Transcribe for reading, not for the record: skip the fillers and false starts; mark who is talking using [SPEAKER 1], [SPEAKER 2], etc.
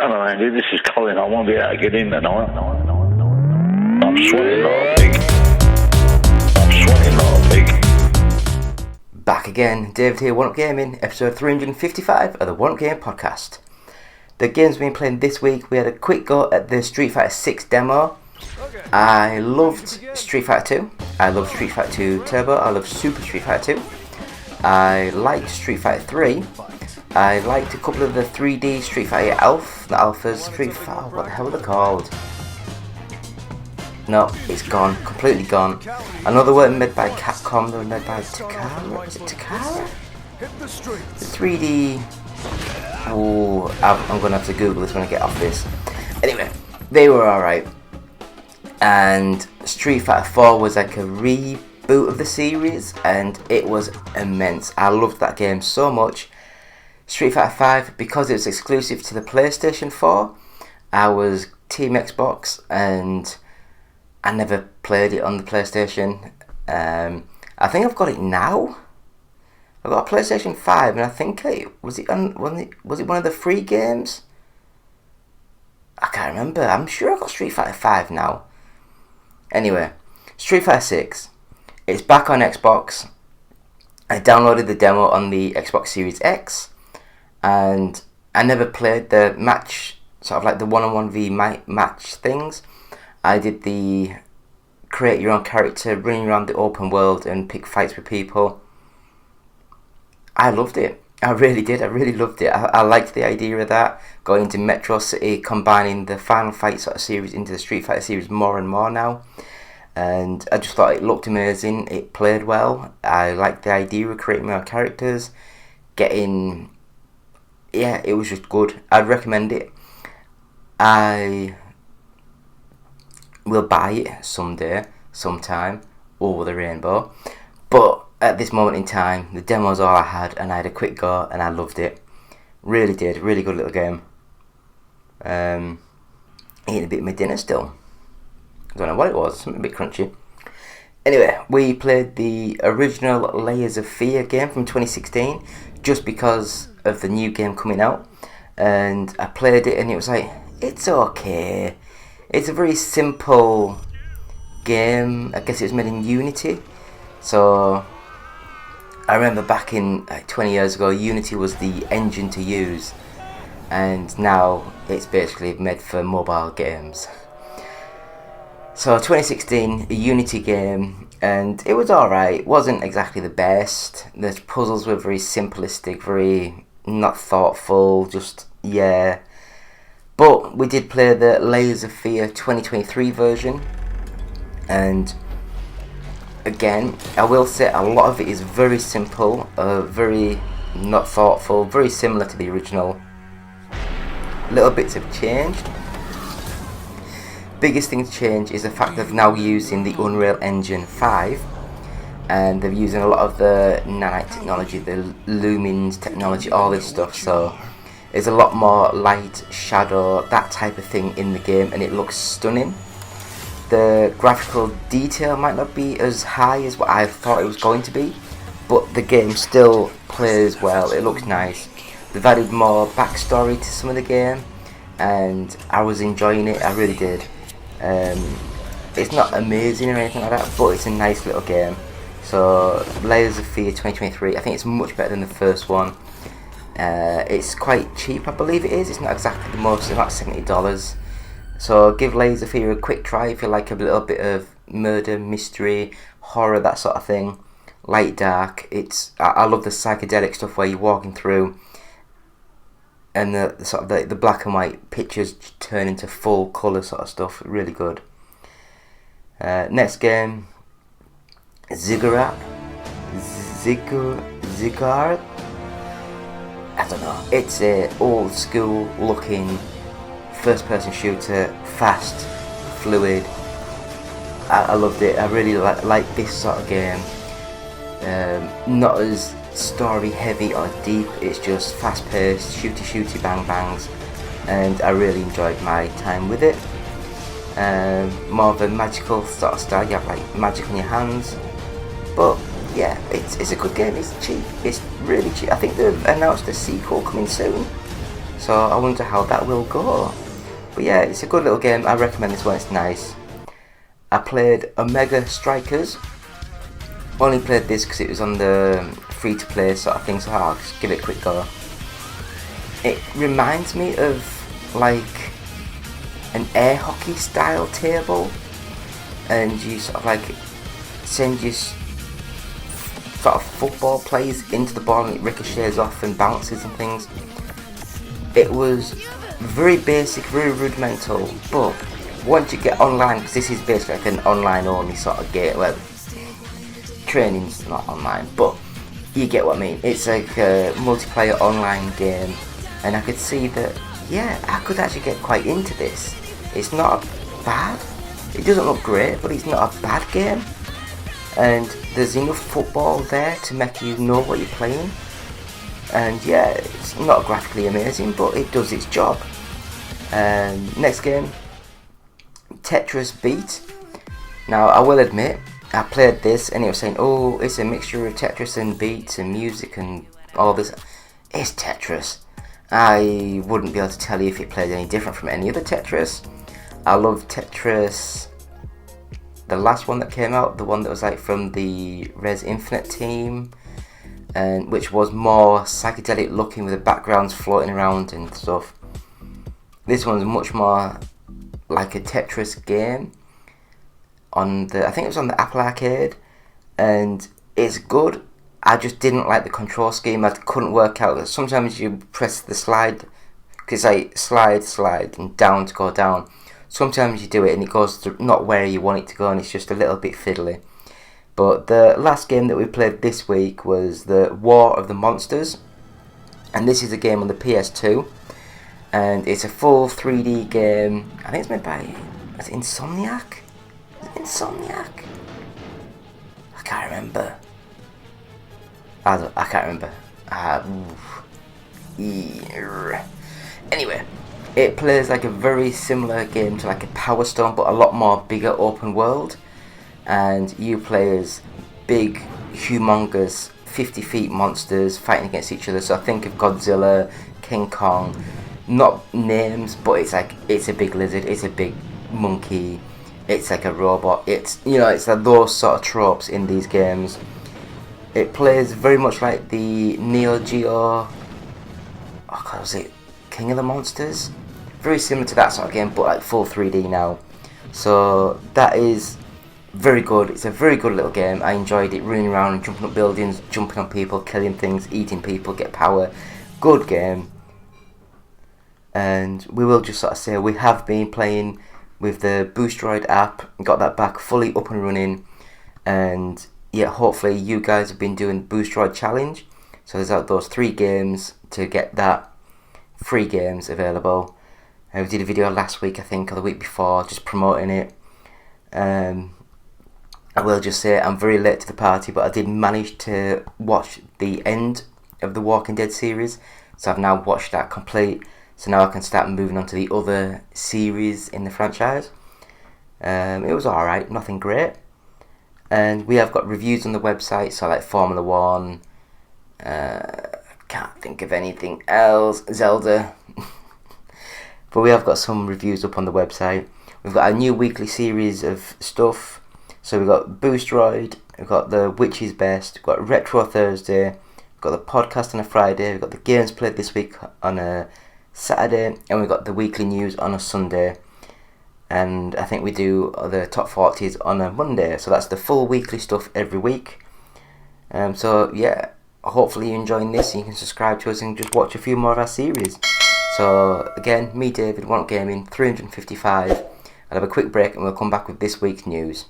[SPEAKER 1] Hello, Andy. This is Colin. I won't be able to get in tonight. I'm sweating like a pig. I'm sweating like a pig.
[SPEAKER 2] Back again, David here, 1UP Gaming, episode 355 of the 1UP Game Podcast. The games we've been playing this week, we had a quick go at the Street Fighter 6 demo. I loved Street Fighter 2. I love Street Fighter 2 Turbo. I love Super Street Fighter 2. I liked Street Fighter 3. I liked a couple of the 3D Street Fighter alphas. Street Fighter, what the hell are they called? No, it's gone, completely gone. I know they weren't made by Capcom, they were made by Takara. Is it Takara? The 3D. Oh, I'm gonna have to Google this when I get off this. Anyway, they were alright. And Street Fighter 4 was like a reboot of the series, and it was immense. I loved that game so much. Street Fighter 5, because it was exclusive to the PlayStation 4, I was Team Xbox, and I never played it on the PlayStation. I think I've got it now. I've got a PlayStation 5, and I think was it one of the free games? I can't remember. I'm sure I got Street Fighter 5 now. Anyway, Street Fighter 6. It's back on Xbox. I downloaded the demo on the Xbox Series X. And I never played the match, sort of like the 1-on-1v match things. I did the create your own character, running around the open world and pick fights with people. I loved it. I really did. I really loved it. I liked the idea of that. Going into Metro City, combining the Final Fight sort of series into the Street Fighter series more and more now. And I just thought it looked amazing. It played well. I liked the idea of creating my own characters. Yeah, it was just good. I'd recommend it. I will buy it sometime, over the rainbow. But at this moment in time, the demo's all I had, and I had a quick go, and I loved it. Really did. Really good little game. Eating a bit of my dinner still. I don't know what it was. Something a bit crunchy. Anyway, we played the original Layers of Fear game from 2016, just because of the new game coming out, and I played it and it was like, it's okay. It's a very simple game. I guess it was made in Unity. So I remember back in 20 years ago, Unity was the engine to use, and now it's basically made for mobile games. So 2016, a Unity game, and it was alright. It wasn't exactly the best. The puzzles were very simplistic, very not thoughtful, just, yeah. But we did play the Layers of Fear 2023 version, and again, I will say a lot of it is very simple, very not thoughtful, very similar to the original. Little bits have changed. Biggest thing to change is the fact they're now using the Unreal Engine 5, and they're using a lot of the nanite technology, the lumens technology, all this stuff. So there's a lot more light, shadow, that type of thing in the game, and it looks stunning. The graphical detail might not be as high as what I thought it was going to be, but the game still plays well. It looks nice. They've added more backstory to some of the game, and I was enjoying it. I really did. It's not amazing or anything like that, but it's a nice little game. So Layers of Fear 2023, I think it's much better than the first one. It's quite cheap, I believe it is. It's not exactly the most, it's about $70. So give Layers of Fear a quick try if you like a little bit of murder, mystery, horror, that sort of thing. Light, dark. I love the psychedelic stuff where you're walking through, and the sort of the black and white pictures turn into full colour sort of stuff. Really good. Next game, Ziggurat. I don't know. It's a old school looking first person shooter, fast, fluid. I loved it. I really like this sort of game. Not as story heavy or deep, it's just fast paced, shooty bang bangs, and I really enjoyed my time with it. More of a magical sort of style, you have like magic on your hands, but yeah, it's a good game. It's cheap, it's really cheap. I think they've announced a sequel coming soon, So I wonder how that will go. But yeah, it's a good little game. I recommend this one, it's nice. I played Omega Strikers. Only played this because it was on the free to play sort of thing, so I'll just give it a quick go. It reminds me of like an air hockey style table, and you sort of like send your sort of football players into the ball and it ricochets off and bounces and things. It was very basic, very rudimental, but once you get online, because this is basically like an online only sort of game, well, training's not online, but you get what I mean. It's like a multiplayer online game, and I could see that, yeah, I could actually get quite into this. It's not bad, it doesn't look great, but it's not a bad game, and there's enough football there to make you know what you're playing. And yeah, it's not graphically amazing, but it does its job. Next game, Tetris Beat. Now I will admit, I played this and it was saying, oh, it's a mixture of Tetris and beats and music and all this. It's Tetris. I wouldn't be able to tell you if it played any different from any other Tetris. I love Tetris, the last one that came out, the one that was like from the Res Infinite team, and which was more psychedelic looking with the backgrounds floating around and stuff. This one's much more like a Tetris game on the, I think it was on the Apple Arcade, and it's good. I just didn't like the control scheme. I couldn't work out that sometimes you press the slide, because like slide and down to go down. Sometimes you do it and it goes to not where you want it to go, and it's just a little bit fiddly. But the last game that we played this week was the War of the Monsters, and this is a game on the PS2, and it's a full 3D game. I think it's made by, is it Insomniac? Is it Insomniac? I can't remember. I can't remember. Anyway, it plays like a very similar game to like a Power Stone, but a lot more bigger open world. And you play as big, humongous, 50 feet monsters fighting against each other. So I think of Godzilla, King Kong, not names, but it's like, it's a big lizard, it's a big monkey, it's like a robot. It's, you know, it's like those sort of tropes in these games. It plays very much like the Neo Geo, oh, was it King of the Monsters? Very similar to that sort of game, but like full 3D now. So that is very good. It's a very good little game. I enjoyed it, running around and jumping up buildings, jumping on people, killing things, eating people, get power. Good game. And we will just sort of say we have been playing with the Boostroid app, got that back fully up and running, and yeah, hopefully you guys have been doing Boostroid challenge. So there's those 3 games to get that free games available. We did a video last week, I think, or the week before, just promoting it. I will just say I'm very late to the party, but I did manage to watch the end of the Walking Dead series, so I've now watched that complete, so now I can start moving on to the other series in the franchise. It was alright, nothing great, and we have got reviews on the website, so like Formula 1, can't think of anything else, Zelda, but we have got some reviews up on the website. We've got a new weekly series of stuff. So we've got Boostroid, we've got the Which is Best, we've got Retro Thursday, we've got the podcast on a Friday, we've got the games played this week on a Saturday, and we've got the weekly news on a Sunday. And I think we do the top 40s on a Monday, so that's the full weekly stuff every week. So yeah, hopefully you're enjoying this and you can subscribe to us and just watch a few more of our series. So again, me David, One Up Gaming, 355. I'll have a quick break and we'll come back with this week's news.